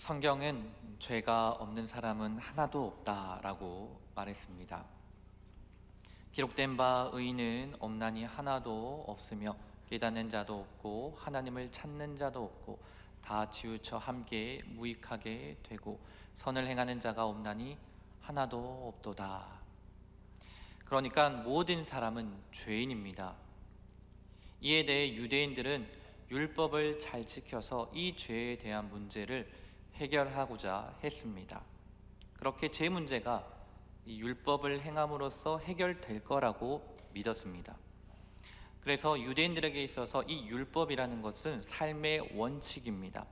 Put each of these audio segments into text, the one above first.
성경은 죄가 없는 사람은 하나도 없다라고 말했습니다. 기록된 바 의인은 없나니 하나도 없으며 깨닫는 자도 없고 하나님을 찾는 자도 없고 다 치우쳐 함께 무익하게 되고 선을 행하는 자가 없나니 하나도 없도다. 그러니까 모든 사람은 죄인입니다. 이에 대해 유대인들은 율법을 잘 지켜서 이 죄에 대한 문제를 해결하고자 했습니다. 그렇게 죄 문제가 이 율법을 행함으로써 해결될 거라고 믿었습니다. 그래서 유대인들에게 있어서 이 율법이라는 것은 삶의 원칙입니다.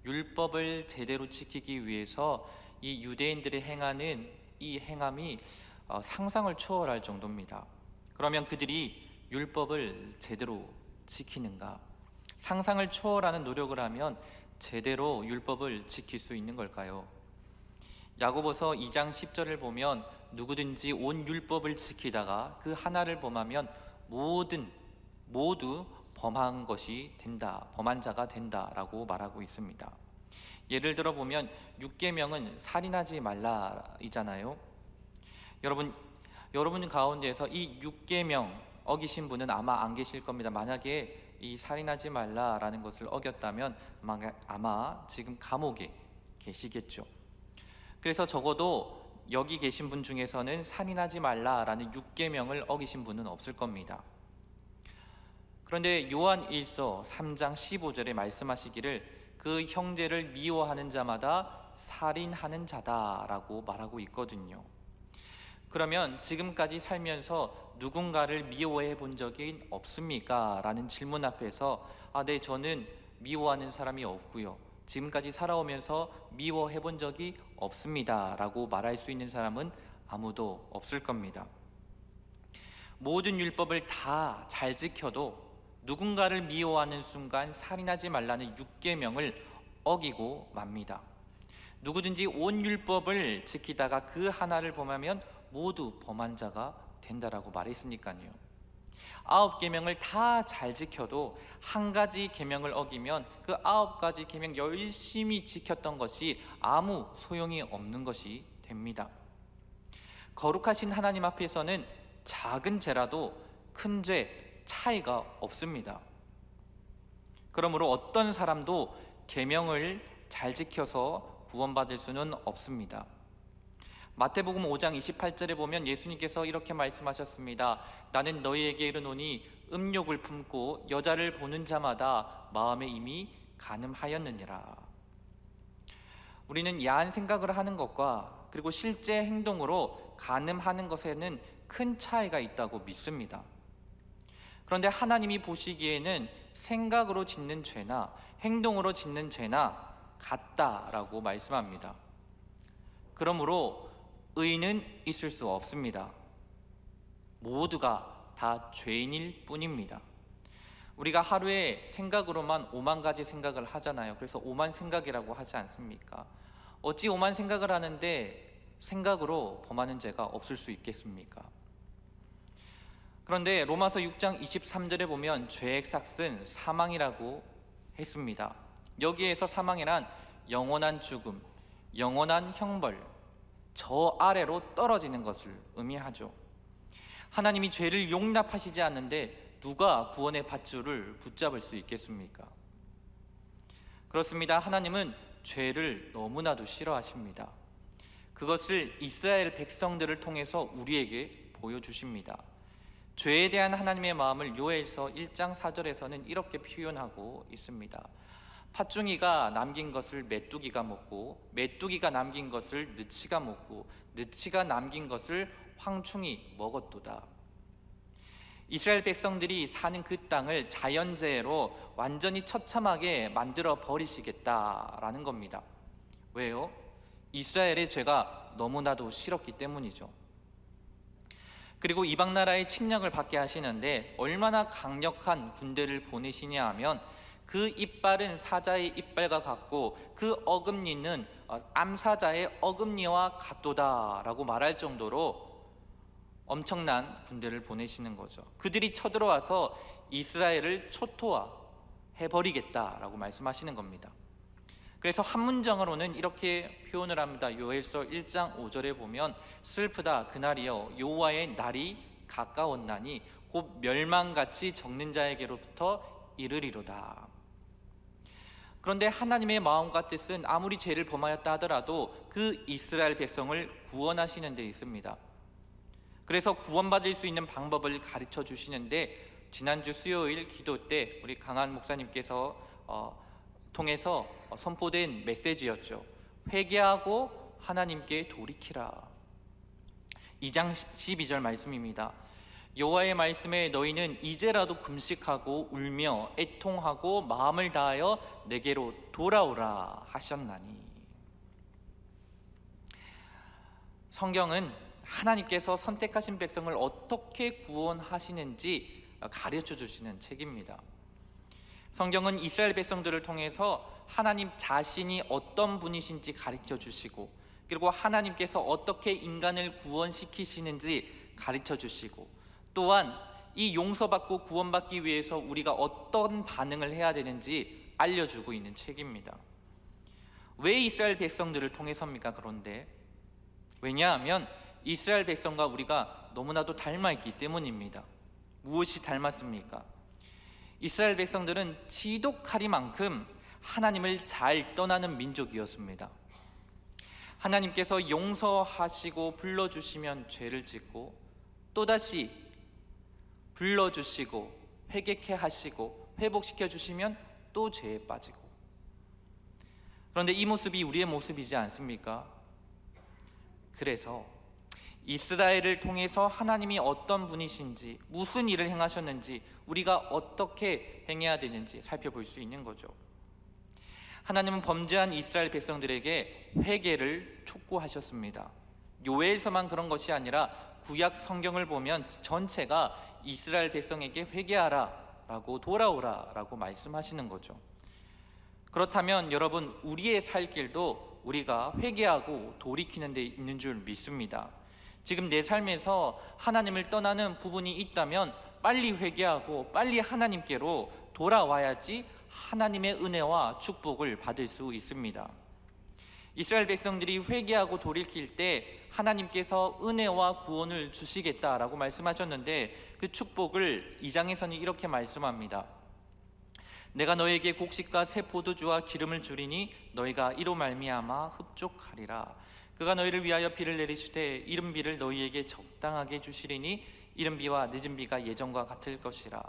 율법을 제대로 지키기 위해서 이 유대인들이 행하는 이 행함이 상상을 초월할 정도입니다. 그러면 그들이 율법을 제대로 지키는가? 상상을 초월하는 노력을 하면 제대로 율법을 지킬 수 있는 걸까요? 야고보서 2장 10절을 보면 누구든지 온 율법을 지키다가 그 하나를 범하면 모두 범한 것이 된다, 범한 자가 된다라고 말하고 있습니다. 예를 들어 보면 6계명은 살인하지 말라이잖아요. 여러분 가운데에서 이 6계명 어기신 분은 아마 안 계실 겁니다. 만약에 이 살인하지 말라라는 것을 어겼다면 아마 지금 감옥에 계시겠죠. 그래서 적어도 여기 계신 분 중에서는 살인하지 말라라는 6계명을 어기신 분은 없을 겁니다. 그런데 요한 1서 3장 15절에 말씀하시기를 그 형제를 미워하는 자마다 살인하는 자다라고 말하고 있거든요. 그러면 지금까지 살면서 누군가를 미워해 본 적이 없습니까? 라는 질문 앞에서 네, 저는 미워하는 사람이 없고요, 지금까지 살아오면서 미워해 본 적이 없습니다 라고 말할 수 있는 사람은 아무도 없을 겁니다. 모든 율법을 다 잘 지켜도 누군가를 미워하는 순간 살인하지 말라는 6계명을 어기고 맙니다. 누구든지 온 율법을 지키다가 그 하나를 범하면 모두 범한 자가 된다라고 말했으니까요. 9계명을 다 잘 지켜도 한 가지 계명을 어기면 그 9가지 계명 열심히 지켰던 것이 아무 소용이 없는 것이 됩니다. 거룩하신 하나님 앞에서는 작은 죄라도 큰 죄 차이가 없습니다. 그러므로 어떤 사람도 계명을 잘 지켜서 구원받을 수는 없습니다. 마태복음 5장 28절에 보면 예수님께서 이렇게 말씀하셨습니다. 나는 너희에게 이르노니 음욕을 품고 여자를 보는 자마다 마음에 이미 간음하였느니라. 우리는 야한 생각을 하는 것과 그리고 실제 행동으로 간음하는 것에는 큰 차이가 있다고 믿습니다. 그런데 하나님이 보시기에는 생각으로 짓는 죄나 행동으로 짓는 죄나 같다라고 말씀합니다. 그러므로 의인은 있을 수 없습니다. 모두가 다 죄인일 뿐입니다. 우리가 하루에 생각으로만 5만 가지 생각을 하잖아요. 그래서 5만 생각이라고 하지 않습니까? 어찌 5만 생각을 하는데 생각으로 범하는 죄가 없을 수 있겠습니까? 그런데 로마서 6장 23절에 보면 죄의 삭은 사망이라고 했습니다. 여기에서 사망이란 영원한 죽음, 영원한 형벌, 저 아래로 떨어지는 것을 의미하죠. 하나님이 죄를 용납하시지 않는데 누가 구원의 밧줄을 붙잡을 수 있겠습니까? 그렇습니다. 하나님은 죄를 너무나도 싫어하십니다. 그것을 이스라엘 백성들을 통해서 우리에게 보여주십니다. 죄에 대한 하나님의 마음을 요엘서 1장 4절에서는 이렇게 표현하고 있습니다. 팥중이가 남긴 것을 메뚜기가 먹고 메뚜기가 남긴 것을 느치가 먹고 느치가 남긴 것을 황충이 먹었도다. 이스라엘 백성들이 사는 그 땅을 자연재해로 완전히 처참하게 만들어 버리시겠다라는 겁니다. 왜요? 이스라엘의 죄가 너무나도 싫었기 때문이죠. 그리고 이방 나라의 침략을 받게 하시는데 얼마나 강력한 군대를 보내시냐 하면 그 이빨은 사자의 이빨과 같고 그 어금니는 암사자의 어금니와 같도다 라고 말할 정도로 엄청난 군대를 보내시는 거죠. 그들이 쳐들어와서 이스라엘을 초토화해버리겠다라고 말씀하시는 겁니다. 그래서 한 문장으로는 이렇게 표현을 합니다. 요엘서 1장 5절에 보면 슬프다 그날이여 여호와의 날이 가까웠나니 곧 멸망같이 적는 자에게로부터 이르리로다. 그런데 하나님의 마음과 뜻은 아무리 죄를 범하였다 하더라도 그 이스라엘 백성을 구원하시는 데 있습니다. 그래서 구원받을 수 있는 방법을 가르쳐 주시는데, 지난주 수요일 기도 때 우리 강한 목사님께서 통해서 선포된 메시지였죠. 회개하고 하나님께 돌이키라. 2장 12절 말씀입니다. 여호와의 말씀에 너희는 이제라도 금식하고 울며 애통하고 마음을 다하여 내게로 돌아오라 하셨나니. 성경은 하나님께서 선택하신 백성을 어떻게 구원하시는지 가르쳐 주시는 책입니다. 성경은 이스라엘 백성들을 통해서 하나님 자신이 어떤 분이신지 가르쳐 주시고, 그리고 하나님께서 어떻게 인간을 구원시키시는지 가르쳐 주시고, 또한 이 용서받고 구원받기 위해서 우리가 어떤 반응을 해야 되는지 알려주고 있는 책입니다. 왜 이스라엘 백성들을 통해서입니까? 그런데 왜냐하면 이스라엘 백성과 우리가 너무나도 닮아 있기 때문입니다. 무엇이 닮았습니까? 이스라엘 백성들은 지독하리만큼 하나님을 잘 떠나는 민족이었습니다. 하나님께서 용서하시고 불러주시면 죄를 짓고, 또다시 불러주시고 회개케 하시고 회복시켜 주시면 또 죄에 빠지고. 그런데 이 모습이 우리의 모습이지 않습니까? 그래서 이스라엘을 통해서 하나님이 어떤 분이신지, 무슨 일을 행하셨는지, 우리가 어떻게 행해야 되는지 살펴볼 수 있는 거죠. 하나님은 범죄한 이스라엘 백성들에게 회개를 촉구하셨습니다. 요엘서만 그런 것이 아니라 구약 성경을 보면 전체가 이스라엘 백성에게 회개하라 라고, 돌아오라 라고 말씀하시는 거죠. 그렇다면 여러분, 우리의 살 길도 우리가 회개하고 돌이키는 데 있는 줄 믿습니다. 지금 내 삶에서 하나님을 떠나는 부분이 있다면 빨리 회개하고 빨리 하나님께로 돌아와야지 하나님의 은혜와 축복을 받을 수 있습니다. 이스라엘 백성들이 회개하고 돌이킬 때 하나님께서 은혜와 구원을 주시겠다라고 말씀하셨는데, 그 축복을 2장에서는 이렇게 말씀합니다. 내가 너에게 곡식과 새 포도주와 기름을 주리니 너희가 이로 말미암아 흡족하리라. 그가 너희를 위하여 비를 내리시되 이른 비를 너희에게 적당하게 주시리니 이른 비와 늦은 비가 예전과 같을 것이라.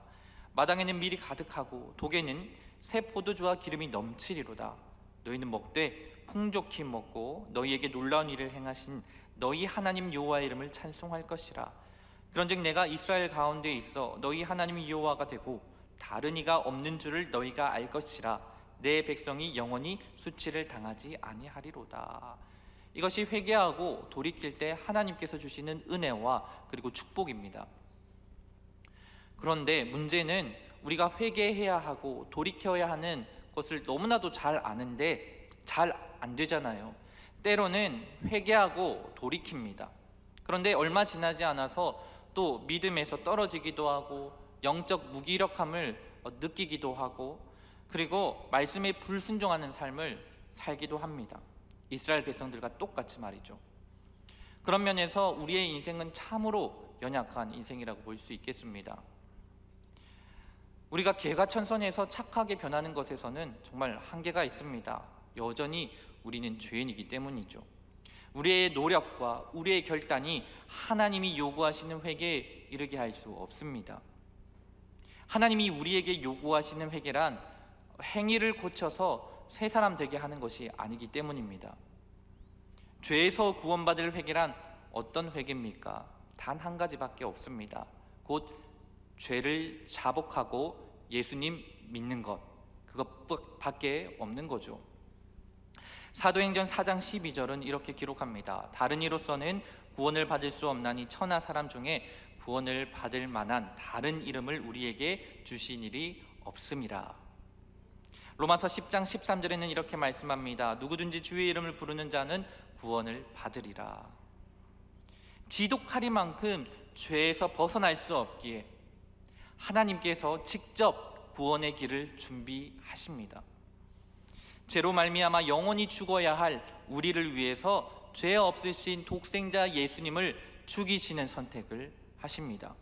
마당에는 밀이 가득하고 독에는 새 포도주와 기름이 넘치리로다. 너희는 먹되 풍족히 먹고 너희에게 놀라운 일을 행하신 너희 하나님 여호와의 이름을 찬송할 것이라. 그런즉 내가 이스라엘 가운데 있어 너희 하나님 여호와가 되고 다른 이가 없는 줄을 너희가 알 것이라. 내 백성이 영원히 수치를 당하지 아니하리로다. 이것이 회개하고 돌이킬 때 하나님께서 주시는 은혜와 그리고 축복입니다. 그런데 문제는 우리가 회개해야 하고 돌이켜야 하는 것을 너무나도 잘 아는데 잘 안 되잖아요. 때로는 회개하고 돌이킵니다. 그런데 얼마 지나지 않아서 또 믿음에서 떨어지기도 하고 영적 무기력함을 느끼기도 하고, 그리고 말씀에 불순종하는 삶을 살기도 합니다. 이스라엘 백성들과 똑같이 말이죠. 그런 면에서 우리의 인생은 참으로 연약한 인생이라고 볼 수 있겠습니다. 우리가 개가천선해서 착하게 변하는 것에서는 정말 한계가 있습니다. 여전히 우리는 죄인이기 때문이죠. 우리의 노력과 우리의 결단이 하나님이 요구하시는 회개에 이르게 할 수 없습니다. 하나님이 우리에게 요구하시는 회개란 행위를 고쳐서 새 사람 되게 하는 것이 아니기 때문입니다. 죄에서 구원받을 회개란 어떤 회개입니까? 단 한 가지밖에 없습니다. 곧 죄를 자복하고 예수님 믿는 것, 그것밖에 없는 거죠. 사도행전 4장 12절은 이렇게 기록합니다. 다른 이로서는 구원을 받을 수 없나니 천하 사람 중에 구원을 받을 만한 다른 이름을 우리에게 주신 일이 없음이라. 로마서 10장 13절에는 이렇게 말씀합니다. 누구든지 주의 이름을 부르는 자는 구원을 받으리라. 지독하리만큼 죄에서 벗어날 수 없기에 하나님께서 직접 구원의 길을 준비하십니다. 죄로 말미암아 영원히 죽어야 할 우리를 위해서 죄 없으신 독생자 예수님을 죽이시는 선택을 하십니다.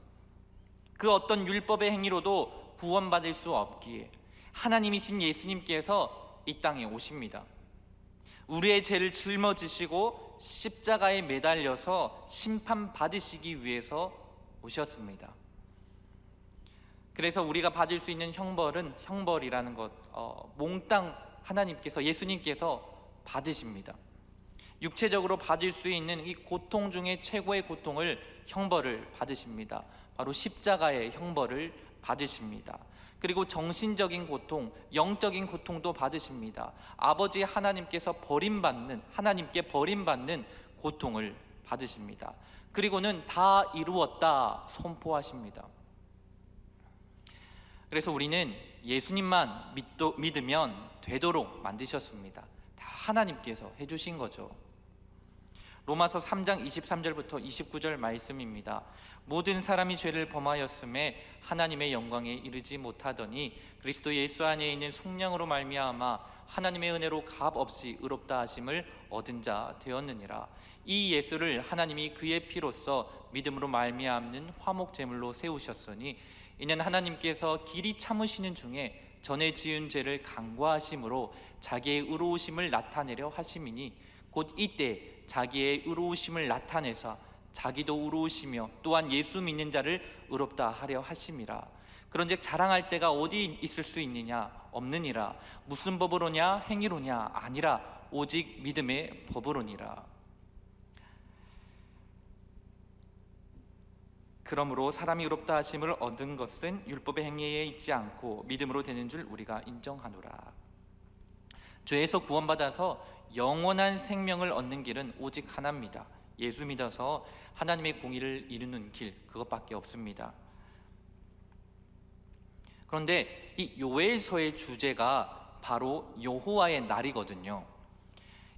그 어떤 율법의 행위로도 구원받을 수 없기에 하나님이신 예수님께서 이 땅에 오십니다. 우리의 죄를 짊어지시고 십자가에 매달려서 심판받으시기 위해서 오셨습니다. 그래서 우리가 받을 수 있는 형벌이라는 것, 몽땅 하나님께서, 예수님께서 받으십니다. 육체적으로 받을 수 있는 이 고통 중에 최고의 고통을, 형벌을 받으십니다. 바로 십자가의 형벌을 받으십니다. 그리고 정신적인 고통, 영적인 고통도 받으십니다. 아버지 하나님께 버림받는 고통을 받으십니다. 그리고는 다 이루었다 선포하십니다. 그래서 우리는 예수님만 믿으면 되도록 만드셨습니다. 다 하나님께서 해주신 거죠. 로마서 3장 23절부터 29절 말씀입니다. 모든 사람이 죄를 범하였음에 하나님의 영광에 이르지 못하더니 그리스도 예수 안에 있는 성령으로 말미암아 하나님의 은혜로 값없이 의롭다 하심을 얻은 자 되었느니라. 이 예수를 하나님이 그의 피로써 믿음으로 말미암는 화목 제물로 세우셨으니 이는 하나님께서 길이 참으시는 중에 전에 지은 죄를 간과하심으로 자기의 의로우심을 나타내려 하심이니 곧 이때 자기의 의로우심을 나타내사 자기도 의로우시며 또한 예수 믿는 자를 의롭다 하려 하심이라. 그런즉 자랑할 때가 어디 있을 수 있느냐? 없느니라. 무슨 법으로냐? 행위로냐? 아니라 오직 믿음의 법으로니라. 그러므로 사람이 의롭다 하심을 얻은 것은 율법의 행위에 있지 않고 믿음으로 되는 줄 우리가 인정하노라. 죄에서 구원받아서 영원한 생명을 얻는 길은 오직 하나입니다. 예수 믿어서 하나님의 공의를 이루는 길, 그것밖에 없습니다. 그런데 이 요엘서의 주제가 바로 여호와의 날이거든요.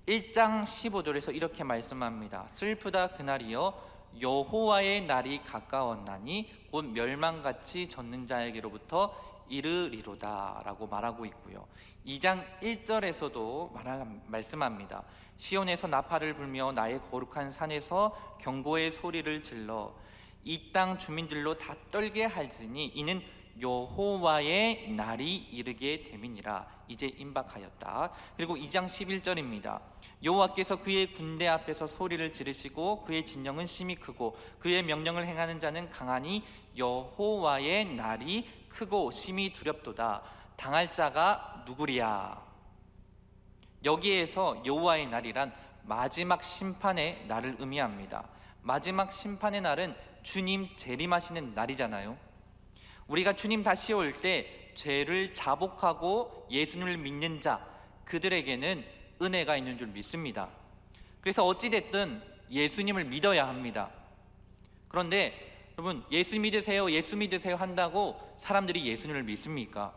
1장 15절에서 이렇게 말씀합니다. 슬프다 그날이여 여호와의 날이 가까웠나니 곧 멸망같이 젖는 자에게로부터 이르리로다 라고 말하고 있고요. 2장 1절에서도 말씀합니다. 시온에서 나팔을 불며 나의 거룩한 산에서 경고의 소리를 질러 이 땅 주민들로 다 떨게 할지니 이는 여호와의 날이 이르게 됨이니라. 이제 임박하였다. 그리고 2장 11절입니다. 여호와께서 그의 군대 앞에서 소리를 지르시고 그의 진영은 심히 크고 그의 명령을 행하는 자는 강하니 여호와의 날이 크고 심히 두렵도다. 당할 자가 누구리야? 여기에서 여호와의 날이란 마지막 심판의 날을 의미합니다. 마지막 심판의 날은 주님 재림하시는 날이잖아요. 우리가 주님 다시 올 때 죄를 자복하고 예수님을 믿는 자, 그들에게는 은혜가 있는 줄 믿습니다. 그래서 어찌됐든 예수님을 믿어야 합니다. 그런데 여러분, 예수 믿으세요 한다고 사람들이 예수님을 믿습니까?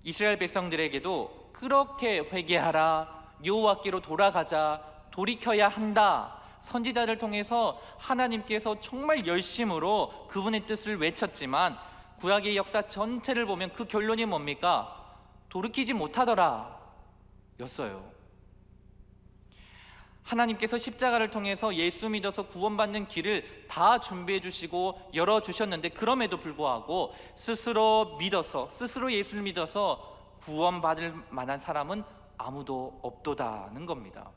이스라엘 백성들에게도 그렇게 회개하라, 여호와께로 돌아가자, 돌이켜야 한다, 선지자를 통해서 하나님께서 정말 열심으로 그분의 뜻을 외쳤지만 구약의 역사 전체를 보면 그 결론이 뭡니까? 돌이키지 못하더라 였어요. 하나님께서 십자가를 통해서 예수 믿어서 구원받는 길을 다 준비해 주시고 열어주셨는데 그럼에도 불구하고 스스로 예수를 믿어서 구원받을 만한 사람은 아무도 없도다는 겁니다.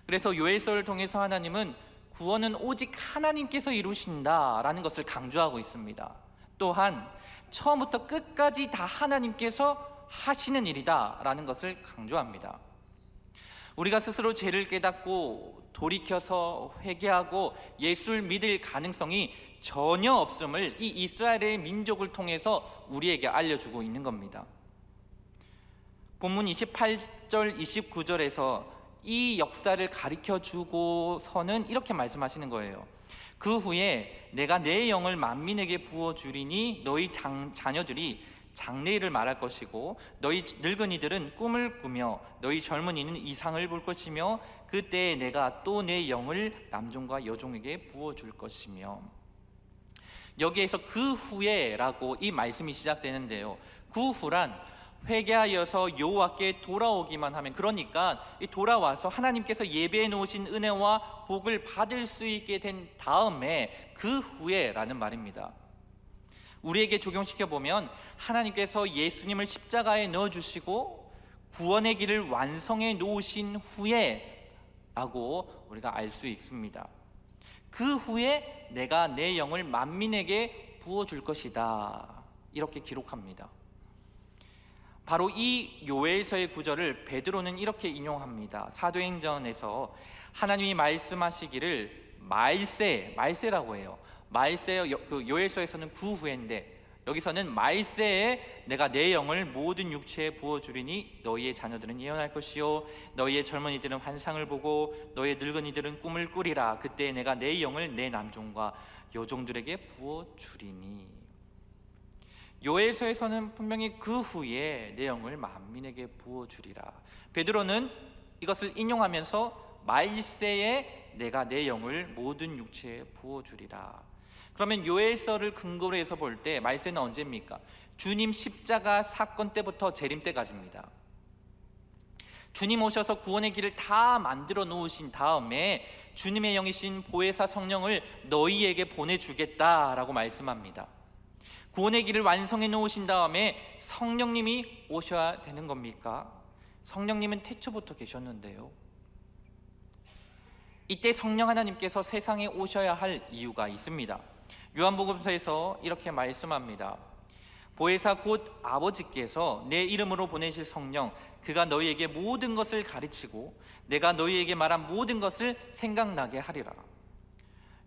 그래서 요엘서를 통해서 하나님은 구원은 오직 하나님께서 이루신다라는 것을 강조하고 있습니다. 또한 처음부터 끝까지 다 하나님께서 하시는 일이다라는 것을 강조합니다. 우리가 스스로 죄를 깨닫고 돌이켜서 회개하고 예수를 믿을 가능성이 전혀 없음을 이 이스라엘의 민족을 통해서 우리에게 알려주고 있는 겁니다. 본문 28절 29절에서 이 역사를 가르쳐 주고서는 이렇게 말씀하시는 거예요. 그 후에 내가 내 영을 만민에게 부어주리니 너희 자녀들이 장래일을 말할 것이고 너희 늙은이들은 꿈을 꾸며 너희 젊은이는 이상을 볼 것이며 그때에 내가 또 내 영을 남종과 여종에게 부어줄 것이며. 여기에서 그 후에 라고 이 말씀이 시작되는데요, 그 후란 회개하여서 여호와께 돌아오기만 하면, 그러니까 돌아와서 하나님께서 예배해 놓으신 은혜와 복을 받을 수 있게 된 다음에 그 후에라는 말입니다. 우리에게 적용시켜 보면 하나님께서 예수님을 십자가에 넣어주시고 구원의 길을 완성해 놓으신 후에 라고 우리가 알 수 있습니다. 그 후에 내가 내 영을 만민에게 부어줄 것이다, 이렇게 기록합니다. 바로 이 요엘서의 구절을 베드로는 이렇게 인용합니다. 사도행전에서 하나님이 말씀하시기를 말세라고 해요. 말세, 그 요엘서에서는 그 후에인데 여기서는 말세에 내가 내 영을 모든 육체에 부어주리니 너희의 자녀들은 예언할 것이요 너희의 젊은이들은 환상을 보고 너희의 늙은이들은 꿈을 꾸리라. 그때 내가 내 영을 내 남종과 여종들에게 부어주리니. 요엘서에서는 분명히 그 후에 내 영을 만민에게 부어주리라. 베드로는 이것을 인용하면서 말세에 내가 내 영을 모든 육체에 부어주리라. 그러면 요엘서를 근거로 해서 볼 때 말세는 언제입니까? 주님 십자가 사건 때부터 재림 때까지입니다. 주님 오셔서 구원의 길을 다 만들어 놓으신 다음에 주님의 영이신 보혜사 성령을 너희에게 보내주겠다라고 말씀합니다. 구원의 길을 완성해 놓으신 다음에 성령님이 오셔야 되는 겁니까? 성령님은 태초부터 계셨는데요. 이때 성령 하나님께서 세상에 오셔야 할 이유가 있습니다. 요한복음서에서 이렇게 말씀합니다. 보혜사 곧 아버지께서 내 이름으로 보내실 성령, 그가 너희에게 모든 것을 가르치고 내가 너희에게 말한 모든 것을 생각나게 하리라.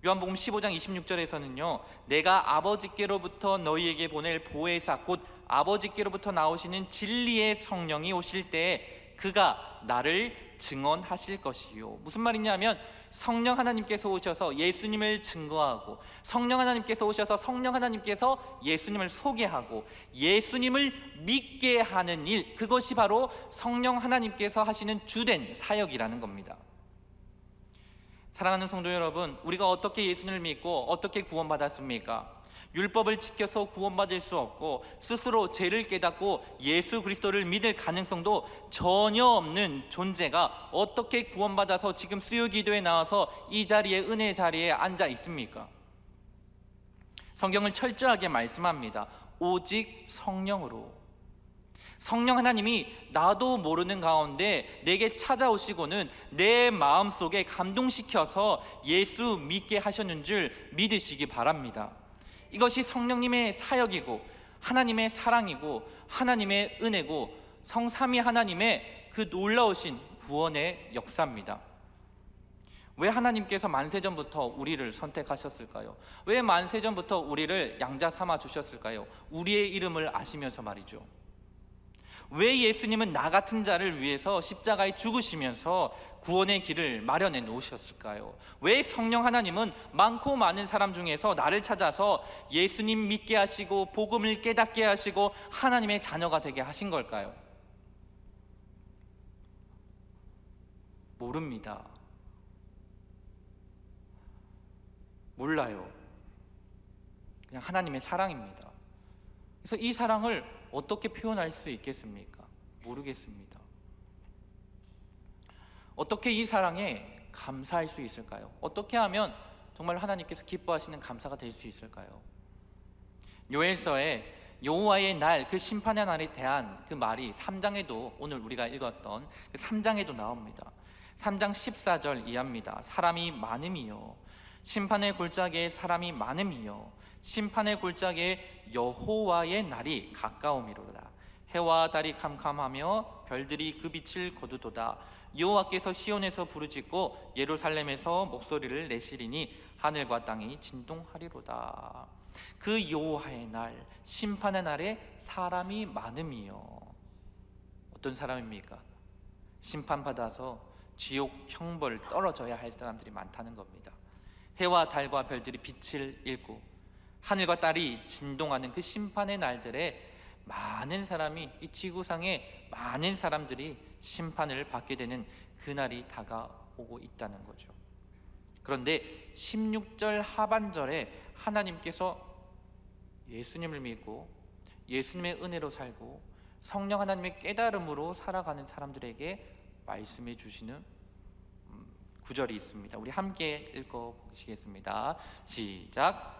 요한복음 15장 26절에서는요 내가 아버지께로부터 너희에게 보낼 보혜사 곧 아버지께로부터 나오시는 진리의 성령이 오실 때에 그가 나를 증언하실 것이요. 무슨 말이냐면 성령 하나님께서 오셔서 예수님을 증거하고 성령 하나님께서 오셔서 성령 하나님께서 예수님을 소개하고 예수님을 믿게 하는 일, 그것이 바로 성령 하나님께서 하시는 주된 사역이라는 겁니다. 사랑하는 성도 여러분, 우리가 어떻게 예수님을 믿고 어떻게 구원받았습니까? 율법을 지켜서 구원받을 수 없고 스스로 죄를 깨닫고 예수 그리스도를 믿을 가능성도 전혀 없는 존재가 어떻게 구원받아서 지금 수요기도에 나와서 이 자리에, 은혜 자리에 앉아 있습니까? 성경을 철저하게 말씀합니다. 오직 성령으로. 성령 하나님이 나도 모르는 가운데 내게 찾아오시고는 내 마음속에 감동시켜서 예수 믿게 하셨는 줄 믿으시기 바랍니다. 이것이 성령님의 사역이고 하나님의 사랑이고 하나님의 은혜고 성삼위 하나님의 그 놀라우신 구원의 역사입니다. 왜 하나님께서 만세전부터 우리를 선택하셨을까요? 왜 만세전부터 우리를 양자 삼아 주셨을까요? 우리의 이름을 아시면서 말이죠. 왜 예수님은 나 같은 자를 위해서 십자가에 죽으시면서 구원의 길을 마련해 놓으셨을까요? 왜 성령 하나님은 많고 많은 사람 중에서 나를 찾아서 예수님 믿게 하시고 복음을 깨닫게 하시고 하나님의 자녀가 되게 하신 걸까요? 모릅니다. 몰라요. 그냥 하나님의 사랑입니다. 그래서 이 사랑을 어떻게 표현할 수 있겠습니까? 모르겠습니다. 어떻게 이 사랑에 감사할 수 있을까요? 어떻게 하면 정말 하나님께서 기뻐하시는 감사가 될 수 있을까요? 요엘서에 여호와의 날, 그 심판의 날에 대한 그 말이 3장에도, 오늘 우리가 읽었던 그 3장에도 나옵니다. 3장 14절 이하입니다. 사람이 많음이요 심판의 골짜기에 사람이 많음이요 심판의 골짜기에 여호와의 날이 가까움이로다. 해와 달이 캄캄하며 별들이 그 빛을 거두도다. 여호와께서 시온에서 부르짖고 예루살렘에서 목소리를 내시리니 하늘과 땅이 진동하리로다. 그 여호와의 날, 심판의 날에 사람이 많음이요. 어떤 사람입니까? 심판받아서 지옥 형벌 떨어져야 할 사람들이 많다는 겁니다. 해와 달과 별들이 빛을 잃고 하늘과 땅이 진동하는 그 심판의 날들에 많은 사람이, 이 지구상에 많은 사람들이 심판을 받게 되는 그날이 다가오고 있다는 거죠. 그런데 16절 하반절에 하나님께서 예수님을 믿고 예수님의 은혜로 살고 성령 하나님의 깨달음으로 살아가는 사람들에게 말씀해 주시는 구절이 있습니다. 우리 함께 읽어보시겠습니다. 시작.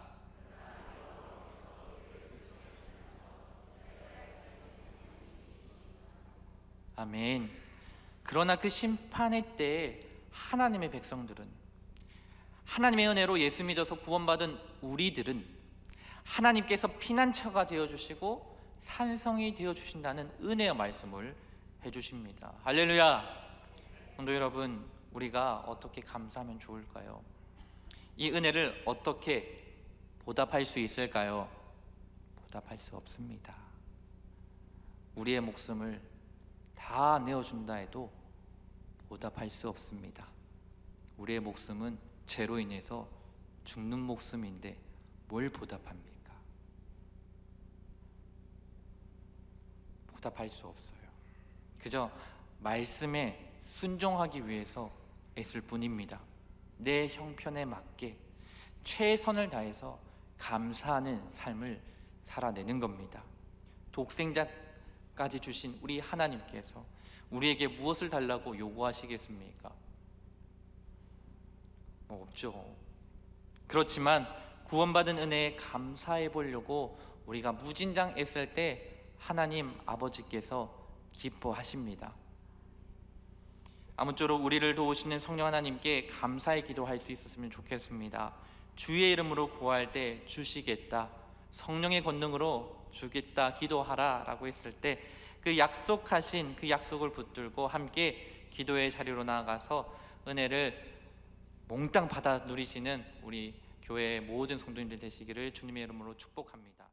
아멘. 그러나 그 심판의 때에 하나님의 백성들은, 하나님의 은혜로 예수 믿어서 구원받은 우리들은 하나님께서 피난처가 되어주시고 산성이 되어주신다는 은혜의 말씀을 해주십니다. 할렐루야. 성도 여러분, 우리가 어떻게 감사하면 좋을까요? 이 은혜를 어떻게 보답할 수 있을까요? 보답할 수 없습니다. 우리의 목숨을 다 내어준다 해도 보답할 수 없습니다. 우리의 목숨은 죄로 인해서 죽는 목숨인데 뭘 보답합니까? 보답할 수 없어요. 그저 말씀에 순종하기 위해서 애쓸 뿐입니다. 내 형편에 맞게 최선을 다해서 감사하는 삶을 살아내는 겁니다. 독생자까지 주신 우리 하나님께서 우리에게 무엇을 달라고 요구하시겠습니까? 없죠. 그렇지만 구원받은 은혜에 감사해 보려고 우리가 무진장 애쓸 때 하나님 아버지께서 기뻐하십니다. 아무쪼록 우리를 도우시는 성령 하나님께 감사의 기도할 수 있었으면 좋겠습니다. 주의 이름으로 구할 때 주시겠다, 성령의 권능으로 주겠다 기도하라 라고 했을 때 그 약속하신 그 약속을 붙들고 함께 기도의 자리로 나아가서 은혜를 몽땅 받아 누리시는 우리 교회의 모든 성도님들 되시기를 주님의 이름으로 축복합니다.